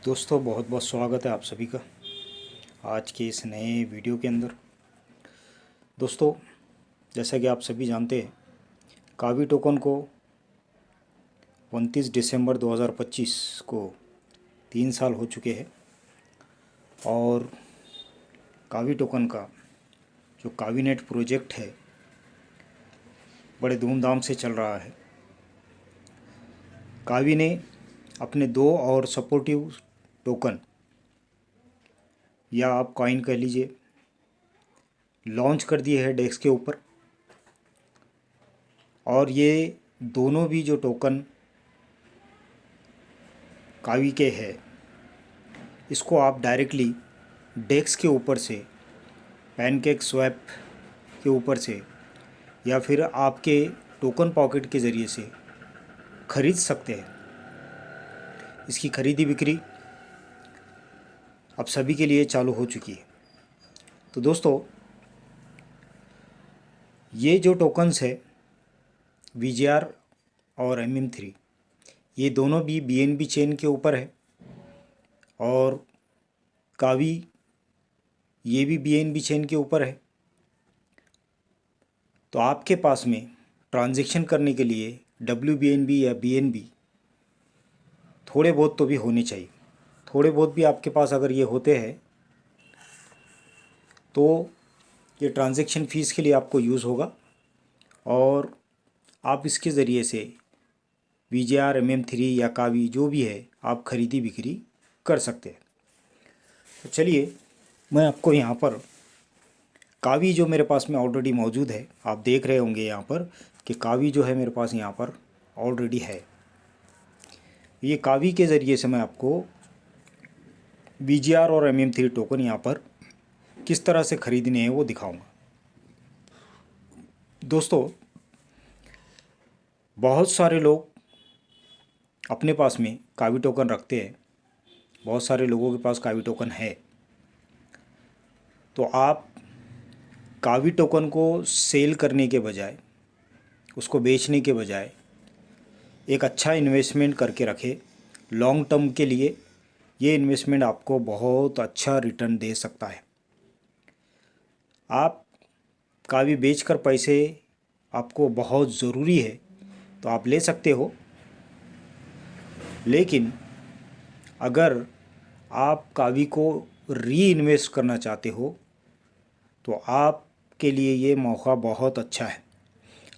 दोस्तों बहुत बहुत स्वागत है आप सभी का आज के इस नए वीडियो के अंदर। दोस्तों जैसा कि आप सभी जानते हैं, कावी टोकन को 29 दिसंबर 2025 को 3 साल हो चुके हैं और कावी टोकन का जो कावीनेट प्रोजेक्ट है बड़े धूमधाम से चल रहा है। कावी ने अपने 2 और सपोर्टिव टोकन या आप कॉइन कह लीजिए लॉन्च कर दिए है डेक्स के ऊपर, और ये दोनों भी जो टोकन कावी के है इसको आप डायरेक्टली डेक्स के ऊपर से, पैनकेक स्वैप के ऊपर से या फिर आपके टोकन पॉकेट के ज़रिए से ख़रीद सकते हैं। इसकी ख़रीदी बिक्री अब सभी के लिए चालू हो चुकी है। तो दोस्तों ये जो टोकन्स है VGR और MM3 ये दोनों भी BNB चेन के ऊपर है और कावी ये भी BNB चेन के ऊपर है। तो आपके पास में ट्रांजैक्शन करने के लिए WBNB या BNB थोड़े बहुत तो भी होने चाहिए। थोड़े बहुत भी आपके पास अगर ये होते हैं तो ये ट्रांजैक्शन फ़ीस के लिए आपको यूज़ होगा और आप इसके ज़रिए से VGR MM3 या कावी जो भी है आप ख़रीदी बिक्री कर सकते हैं। तो चलिए मैं आपको यहाँ पर कावी जो मेरे पास में ऑलरेडी मौजूद है, आप देख रहे होंगे यहाँ पर कि कावी जो है मेरे पास यहाँ पर ऑलरेडी है। ये कावी के ज़रिए से मैं आपको VGR और MM3 टोकन यहाँ पर किस तरह से ख़रीदने हैं वो दिखाऊंगा। दोस्तों बहुत सारे लोग अपने पास में कावी टोकन रखते हैं, बहुत सारे लोगों के पास कावी टोकन है। तो आप कावी टोकन को सेल करने के बजाय, उसको बेचने के बजाय एक अच्छा इन्वेस्टमेंट करके रखें लॉन्ग टर्म के लिए। ये इन्वेस्टमेंट आपको बहुत अच्छा रिटर्न दे सकता है। आप कावी बेचकर पैसे आपको बहुत ज़रूरी है तो आप ले सकते हो, लेकिन अगर आप कावी को री इन्वेस्ट करना चाहते हो तो आपके लिए ये मौका बहुत अच्छा है।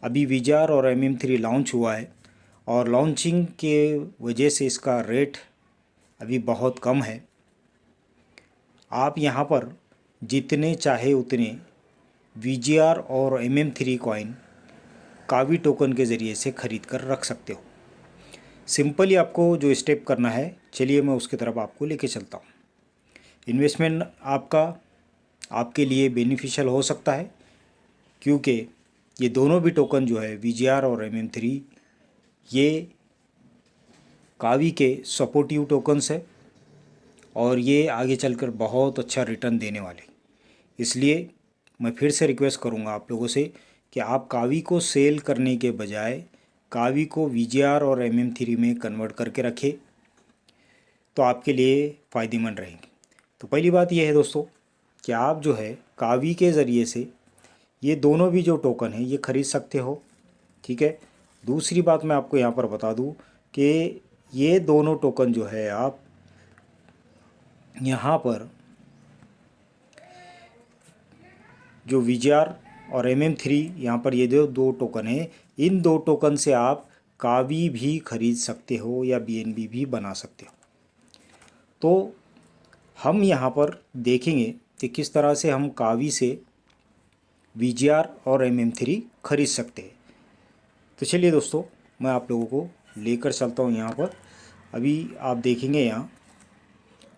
अभी VGR और MM3 लॉन्च हुआ है और लॉन्चिंग के वजह से इसका रेट अभी बहुत कम है। आप यहाँ पर जितने चाहे उतने VGR और MM3 कॉइन कावी टोकन के ज़रिए से ख़रीद कर रख सकते हो। सिंपली आपको जो स्टेप करना है, चलिए मैं उसकी तरफ आपको लेके चलता हूँ। इन्वेस्टमेंट आपका आपके लिए बेनिफिशियल हो सकता है क्योंकि ये दोनों भी टोकन जो है VGR और MM3 ये कावी के सपोर्टिव टोकन्स है और ये आगे चलकर बहुत अच्छा रिटर्न देने वाले। इसलिए मैं फिर से रिक्वेस्ट करूँगा आप लोगों से कि आप कावी को सेल करने के बजाय कावी को VGR और MM3 में कन्वर्ट करके रखें तो आपके लिए फ़ायदेमंद रहेंगे। तो पहली बात यह है दोस्तों कि आप जो है कावी के ज़रिए से ये दोनों भी जो टोकन है ये ख़रीद सकते हो, ठीक है। दूसरी बात मैं आपको यहाँ पर बता दूँ कि ये दोनों टोकन जो है आप यहाँ पर जो VGR और MM3 यहाँ पर ये जो दो टोकन है, इन दो टोकन से आप कावी भी ख़रीद सकते हो या BNB भी बना सकते हो। तो हम यहाँ पर देखेंगे कि किस तरह से हम कावी से VGR और MM3 ख़रीद सकते हैं। तो चलिए दोस्तों मैं आप लोगों को लेकर चलता हूँ यहाँ पर। अभी आप देखेंगे यहाँ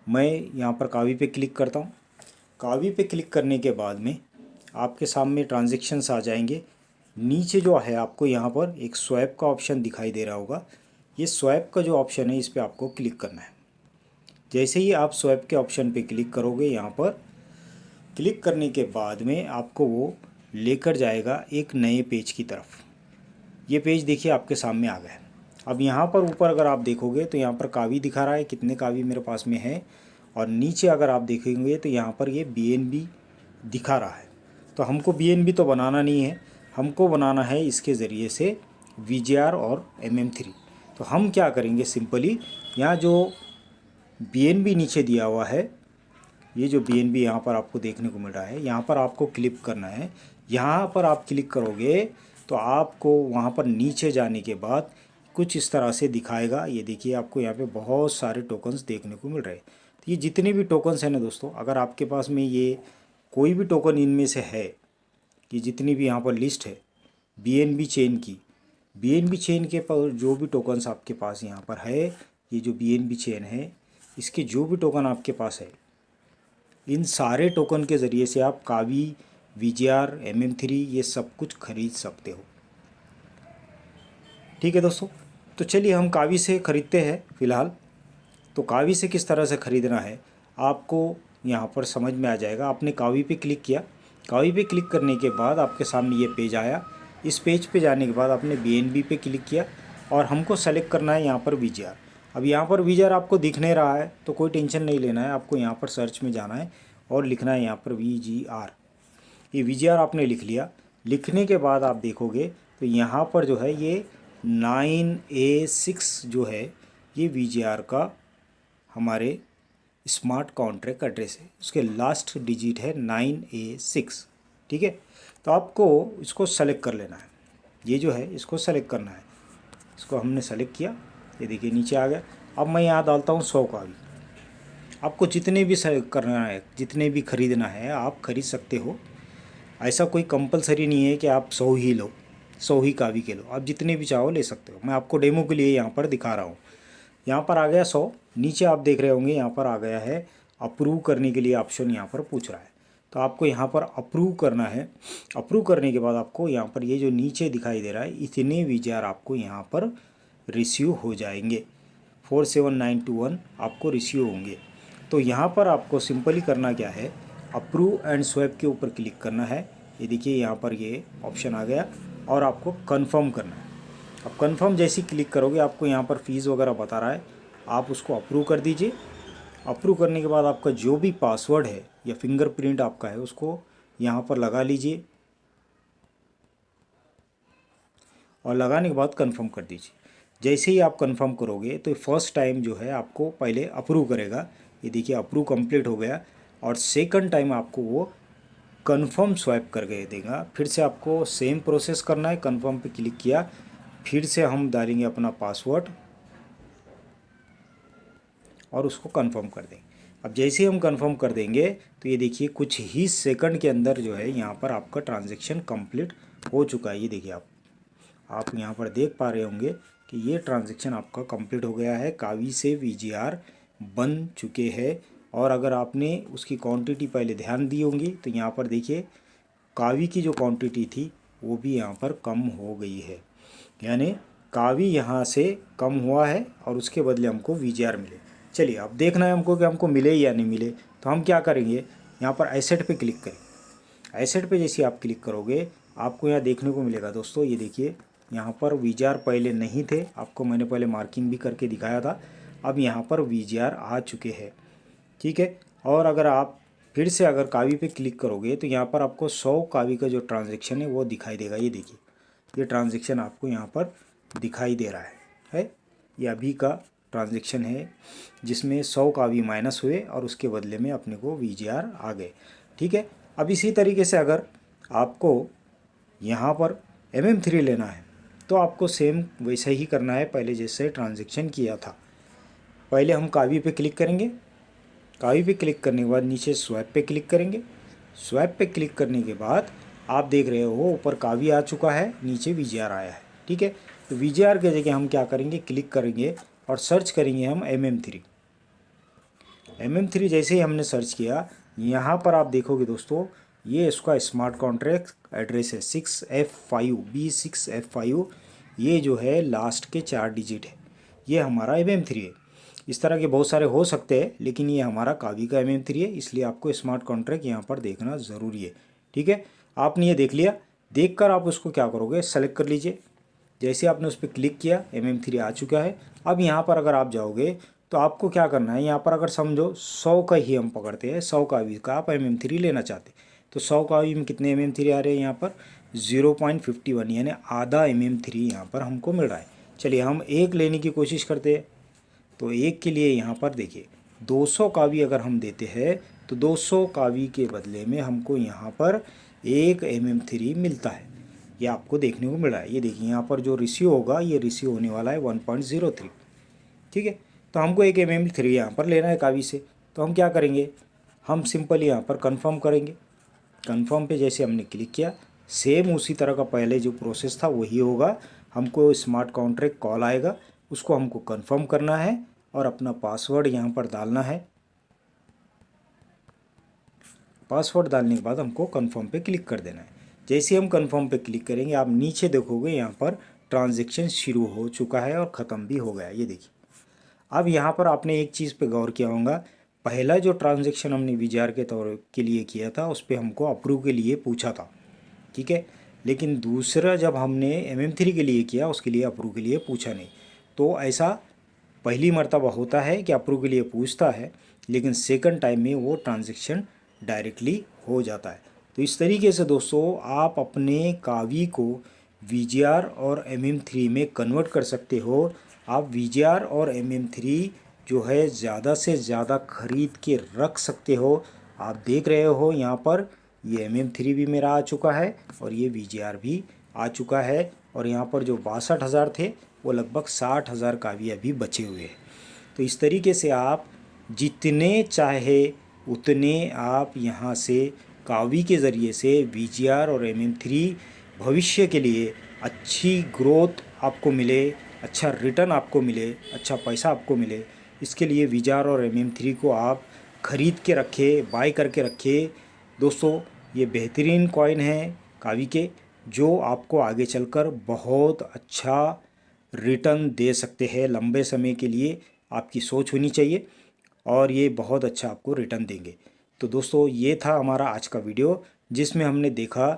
मैं यहाँ पर कावी पे क्लिक करता हूँ। कावी पे क्लिक करने के बाद में आपके सामने ट्रांजैक्शंस आ जाएंगे। नीचे जो है आपको यहाँ पर एक स्वैप का ऑप्शन दिखाई दे रहा होगा। ये स्वैप का जो ऑप्शन है इस पर आपको क्लिक करना है। जैसे ही आप स्वैप के ऑप्शन पे क्लिक करोगे, यहाँ पर क्लिक करने के बाद में आपको वो लेकर जाएगा एक नए पेज की तरफ। ये पेज देखिए आपके सामने आ गया है। अब यहाँ पर ऊपर अगर आप देखोगे तो यहाँ पर कावी दिखा रहा है, कितने कावी मेरे पास में है, और नीचे अगर आप देखेंगे तो यहाँ पर ये BNB दिखा रहा है। तो हमको BNB तो बनाना नहीं है, हमको बनाना है इसके ज़रिए से VGR और MM3। तो हम क्या करेंगे, सिंपली यहाँ जो BNB नीचे दिया हुआ है, ये जो BNB यहाँ पर आपको देखने को मिल रहा है, यहाँ पर आपको क्लिक करना है। यहाँ पर आप क्लिक करोगे तो आपको वहाँ पर नीचे जाने के बाद कुछ इस तरह से दिखाएगा। ये देखिए, आपको यहाँ पे बहुत सारे टोकन्स देखने को मिल रहे हैं। तो ये जितने भी टोकन्स हैं ना दोस्तों, अगर आपके पास में ये कोई भी टोकन इनमें से है, कि जितनी भी यहाँ पर लिस्ट है BNB चेन की, BNB चेन के पर जो भी टोकन्स आपके पास यहाँ पर है, ये जो BNB चेन है, इसके जो भी टोकन आपके पास है, इन सारे टोकन के ज़रिए से आप कावी, VGR, MM3 ये सब कुछ खरीद सकते हो। ठीक है दोस्तों, तो चलिए हम कावी से ख़रीदते हैं फ़िलहाल। तो कावी से किस तरह से ख़रीदना है आपको यहाँ पर समझ में आ जाएगा। आपने कावी पे क्लिक किया, कावी पे क्लिक करने के बाद आपके सामने ये पेज आया। इस पेज पे जाने के बाद आपने BNB पे क्लिक किया और हमको सेलेक्ट करना है यहाँ पर VGR। अब यहाँ पर VGR आपको दिख नहीं रहा है तो कोई टेंशन नहीं लेना है, आपको यहाँ पर सर्च में जाना है और लिखना है यहाँ पर VGR। ये VGR आपने लिख लिया। लिखने के बाद आप देखोगे तो यहाँ पर जो है ये 9A6 जो है ये VGR का हमारे स्मार्ट कॉन्ट्रैक्ट एड्रेस है, उसके लास्ट डिजिट है 9A6। ठीक है, तो आपको इसको सेलेक्ट कर लेना है। ये जो है इसको सेलेक्ट करना है, इसको हमने सेलेक्ट किया, ये देखिए नीचे आ गया। अब मैं यहाँ डालता हूँ 100 कावी। आपको जितने भी सेलेक्ट करना है, जितने भी ख़रीदना है आप खरीद सकते हो। ऐसा कोई कंपलसरी नहीं है कि आप 100 ही लो, 100 ही कावी के लो, आप जितने भी चाहो ले सकते हो। मैं आपको डेमो के लिए यहाँ पर दिखा रहा हूँ। यहाँ पर आ गया 100, नीचे आप देख रहे होंगे यहाँ पर आ गया है अप्रूव करने के लिए ऑप्शन, यहाँ पर पूछ रहा है। तो आपको यहाँ पर अप्रूव करना है। अप्रूव करने के बाद आपको यहाँ पर ये जो नीचे दिखाई दे रहा है, इतने VGR आपको यहाँ पर रिसीव हो जाएंगे, 47921 आपको रिसीव होंगे। तो यहाँ पर आपको सिंपली करना क्या है, अप्रूव एंड स्वैप के ऊपर क्लिक करना है। ये देखिए यहाँ पर ये ऑप्शन आ गया और आपको कंफर्म करना है। अब कंफर्म जैसे ही क्लिक करोगे आपको यहाँ पर फ़ीस वगैरह बता रहा है, आप उसको अप्रूव कर दीजिए। अप्रूव करने के बाद आपका जो भी पासवर्ड है या फिंगरप्रिंट आपका है उसको यहाँ पर लगा लीजिए और लगाने के बाद कंफर्म कर दीजिए। जैसे ही आप कंफर्म करोगे तो फर्स्ट टाइम जो है आपको पहले अप्रूव करेगा। ये देखिए अप्रूव कंप्लीट हो गया और सेकंड टाइम आपको वो कंफर्म स्वैप करके देगा। फिर से आपको सेम प्रोसेस करना है। कंफर्म पे क्लिक किया, फिर से हम डालेंगे अपना पासवर्ड और उसको कंफर्म कर देंगे। अब जैसे ही हम कंफर्म कर देंगे तो ये देखिए कुछ ही सेकंड के अंदर जो है यहाँ पर आपका ट्रांजैक्शन कंप्लीट हो चुका है। ये देखिए आप यहाँ पर देख पा रहे होंगे कि ये ट्रांजैक्शन आपका कंप्लीट हो गया है, कावी से VGR बन चुके हैं। और अगर आपने उसकी क्वांटिटी पहले ध्यान दी होंगी तो यहाँ पर देखिए कावी की जो क्वांटिटी थी वो भी यहाँ पर कम हो गई है, यानी कावी यहाँ से कम हुआ है और उसके बदले हमको VGR मिले। चलिए अब देखना है हमको कि हमको मिले या नहीं मिले। तो हम क्या करेंगे, यहाँ पर एसेट पे क्लिक करें। एसेट पे जैसे आप क्लिक करोगे आपको यहाँ देखने को मिलेगा दोस्तों, ये देखिए यहाँ पर VGR पहले नहीं थे, आपको मैंने पहले मार्किंग भी करके दिखाया था। अब यहाँ पर VGR आ चुके हैं। ठीक है, और अगर आप फिर से अगर कावी पे क्लिक करोगे तो यहाँ पर आपको 100 कावी का जो ट्रांजैक्शन है वो दिखाई देगा। ये देखिए ये ट्रांजैक्शन आपको यहाँ पर दिखाई दे रहा है। ये अभी का ट्रांजैक्शन है जिसमें 100 कावी माइनस हुए और उसके बदले में अपने को VGR आ गए। ठीक है, अब इसी तरीके से अगर आपको यहाँ पर MM3 लेना है तो आपको सेम वैसा ही करना है पहले जैसे ट्रांजैक्शन किया था। पहले हम कावी पे क्लिक करेंगे, कावी पे क्लिक करने के बाद नीचे स्वैप पे क्लिक करेंगे। स्वैप पे क्लिक करने के बाद आप देख रहे हो ऊपर कावी आ चुका है, नीचे VGR आया है। ठीक है, तो VGR के जगह हम क्या करेंगे, क्लिक करेंगे और सर्च करेंगे हम MM3। MM3 जैसे ही हमने सर्च किया, यहाँ पर आप देखोगे दोस्तों ये इसका स्मार्ट कॉन्ट्रैक्ट एड्रेस है 6F5 B6F5। ये जो है लास्ट के 4 डिजिट है, ये हमारा MM3 है। इस तरह के बहुत सारे हो सकते हैं लेकिन ये हमारा कावी का MM3 है, इसलिए आपको स्मार्ट कॉन्ट्रैक्ट यहाँ पर देखना ज़रूरी है। ठीक है, आपने ये देख लिया, देखकर आप उसको क्या करोगे, सेलेक्ट कर लीजिए। जैसे आपने उस पर क्लिक किया MM3 आ चुका है। अब यहाँ पर अगर आप जाओगे तो आपको क्या करना है, यहाँ पर अगर समझो 100 का ही हम पकड़ते हैं, 100 कावी का आप MM3 लेना चाहते तो 100 कावी में कितने MM3 आ रहे हैं यहाँ पर 0.51 यानी आधा MM3 यहाँ पर हमको मिल रहा है। चलिए हम एक लेने की कोशिश करते हैं। तो एक के लिए यहाँ पर देखिए 200 कावी अगर हम देते हैं तो 200 कावी के बदले में हमको यहाँ पर एक MM3 मिलता है। ये आपको देखने को मिल रहा है। ये देखिए यहाँ पर जो रिसीव होगा ये रिसीव होने वाला है 1.03। ठीक है, तो हमको एक MM3 यहाँ पर लेना है कावी से। तो हम क्या करेंगे, हम सिंपल यहाँ पर कंफर्म करेंगे। कंफर्म पे जैसे हमने क्लिक किया सेम उसी तरह का पहले जो प्रोसेस था वही होगा। हमको स्मार्ट कॉन्ट्रैक्ट कॉल आएगा, उसको हमको कंफर्म करना है और अपना पासवर्ड यहाँ पर डालना है। पासवर्ड डालने के बाद हमको कंफर्म पे क्लिक कर देना है। जैसे हम कंफर्म पे क्लिक करेंगे आप नीचे देखोगे यहाँ पर ट्रांजैक्शन शुरू हो चुका है और ख़त्म भी हो गया। ये देखिए अब यहाँ पर आपने एक चीज़ पे गौर किया होगा, पहला जो ट्रांजैक्शन हमने विजार के तौर के लिए किया था उस पर हमको अप्रूव के लिए पूछा था, ठीक है, लेकिन दूसरा जब हमने MM3 के लिए किया उसके लिए अप्रूव के लिए पूछा नहीं। तो ऐसा पहली मर्तबा होता है कि अप्रूव के लिए पूछता है, लेकिन सेकंड टाइम में वो ट्रांजैक्शन डायरेक्टली हो जाता है। तो इस तरीके से दोस्तों आप अपने कावी को VGR और MM3 में कन्वर्ट कर सकते हो। आप VGR और MM3 जो है ज़्यादा से ज़्यादा ख़रीद के रख सकते हो। आप देख रहे हो यहाँ पर ये MM3 भी मेरा आ चुका है और ये VGR भी आ चुका है और यहाँ पर जो 62,000 थे वो लगभग 60,000 कावी अभी बचे हुए हैं। तो इस तरीके से आप जितने चाहे उतने आप यहाँ से कावी के ज़रिए से VGR और MM3 भविष्य के लिए अच्छी ग्रोथ आपको मिले, अच्छा रिटर्न आपको मिले, अच्छा पैसा आपको मिले, इसके लिए VGR और MM3 को आप ख़रीद के रखें, बाय करके रखें। दोस्तों ये बेहतरीन कॉइन है कावी के जो आपको आगे चलकर बहुत अच्छा रिटर्न दे सकते हैं। लंबे समय के लिए आपकी सोच होनी चाहिए और ये बहुत अच्छा आपको रिटर्न देंगे। तो दोस्तों ये था हमारा आज का वीडियो जिसमें हमने देखा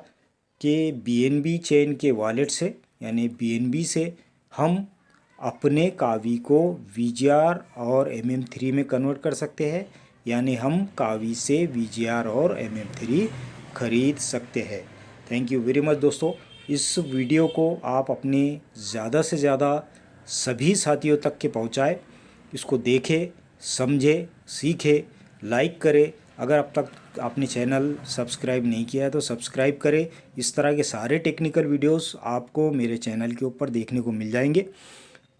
कि BNB चेन के वॉलेट से यानी BNB से हम अपने कावी को VGR और MM3 में कन्वर्ट कर सकते हैं, यानी हम कावी से VGR और MM3 खरीद सकते हैं। थैंक यू वेरी मच दोस्तों। इस वीडियो को आप अपने ज़्यादा से ज़्यादा सभी साथियों तक के पहुँचाएँ, इसको देखें, समझे, सीखे, लाइक करें। अगर अब तक आपने चैनल सब्सक्राइब नहीं किया है तो सब्सक्राइब करें। इस तरह के सारे टेक्निकल वीडियोस आपको मेरे चैनल के ऊपर देखने को मिल जाएंगे।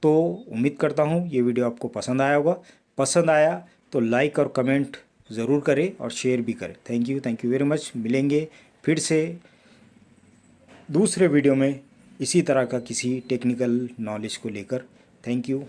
तो उम्मीद करता हूँ ये वीडियो आपको पसंद आया होगा। पसंद आया तो लाइक और कमेंट ज़रूर करें और शेयर भी करें। Thank you very much. मिलेंगे फिर से दूसरे वीडियो में इसी तरह का किसी टेक्निकल नॉलेज को लेकर। Thank you.